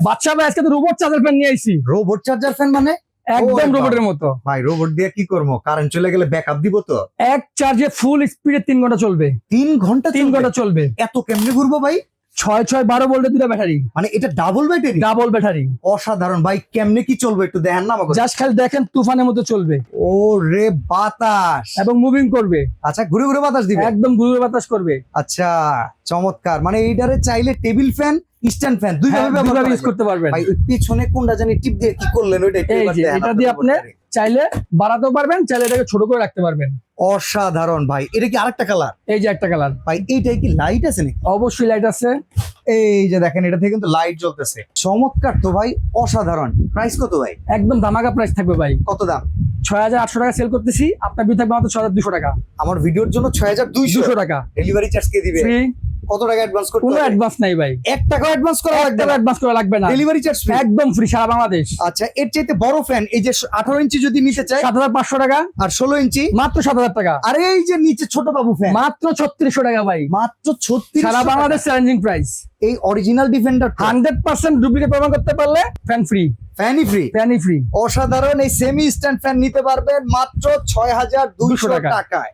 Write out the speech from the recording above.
বাচ্চা ভাই আজকে তো রোবট চার্জার ফ্যান নিয়ে আইছি। রোবট চার্জার ফ্যান মানে? একদম বাবা। রোবটের মতো ভাই রোবট দিয়ে কি করবো? কারেন্ট চলে গেলে ব্যাকআপ দিব তো? এক চার্জে ফুল স্পিডে 3 ঘন্টা চলবে। 3 ঘন্টা 3 ঘন্টা চলবে। এত কেমনে ঘুরবো ভাই? 6 ভোল্টের দুটো ব্যাটারি, মানে এটা ডাবল ব্যাটারি? Double battery. অসাধারণ ভাই, কেমনে কি চলবে একটু দেখেন না আমাকে? জাস্ট খালি দেখেন, তুফানের মতো চলবে ও রে বাতাস, এবং মুভিং করবে। আচ্ছা ঘুরে ঘুরে বাতাস দিবে? একদম ঘুরে বাতাস করবে। আচ্ছা চমৎকার, মানে এইটারে চাইলে টেবিল ফ্যান, স্ট্যান্ড ফ্যান দুইভাবে হ্যাঁ, ব্যবহার দুইভাবে করা ইউজ যায়। করতে পারবেন। ভাই ওই পিছনে কোনটা জানি টিপ দিয়ে কি করলেন ওইটা একটু এই এবার যে দেখেন এটা আপনার দিয়ে আপনি রোবটটারে। চাইলে বাড়াতেও পারবেন, চাইলে এটাকে ছোট করে রাখতে পারবেন। অসাধারণ ভাই, এটা কি আরেকটা কালার? এই যে একটা কালার। ভাই এইটাই কি লাইট আছে নাকি? অবশ্যই লাইট আছে। এই যে দেখেন এটা থেকে কিন্তু লাইট জ্বলতেছে, চমৎকার তো ভাই, অসাধারণ। প্রাইস কত ভাই? একদম ধামাকা প্রাইস থাকবে ভাই। কত দাম? 6800 টাকা সেল করতেছি, আপনার বিল থাকবে মাত্র 6200 টাকা। আমার ভিডিওর জন্য 6200 টাকা ডেলিভারি চার্জ কে দিবে? ফ্রি। কত টাকা অ্যাডভান্স করতে কোনো হবে? অ্যাডভান্স নাই ভাই, 1 টাকা অ্যাডভান্স করা লাগবে না? অ্যাডভান্স করা লাগবে না, ডেলিভারি চার্জ ফ্রি একদম ফ্রি সারা বাংলাদেশ। আচ্ছা এর চাইতে বড় ফ্যান, এই যে 18 ইঞ্চি যদি নিতে চাই 7500 টাকা, আর 16 ইঞ্চি মাত্র 7000 টাকা, আর এই যে নিচে ছোট বাবু ফ্যান মাত্র 3600 টাকা ভাই। মাত্র 36 সারা বাংলাদেশ চ্যালেঞ্জিং প্রাইস। এই অরিজিনাল ডিফেন্ডার 100% ডুপ্লিকেট প্রমাণ করতে পারলে ফ্যান ফ্রি, ফ্যানই ফ্রি। ফ্যানই ফ্রি। অসাধারণ, এই সেমি স্ট্যান্ড ফ্যান নিতে পারবেন মাত্র 6200 টাকা। টাকায়।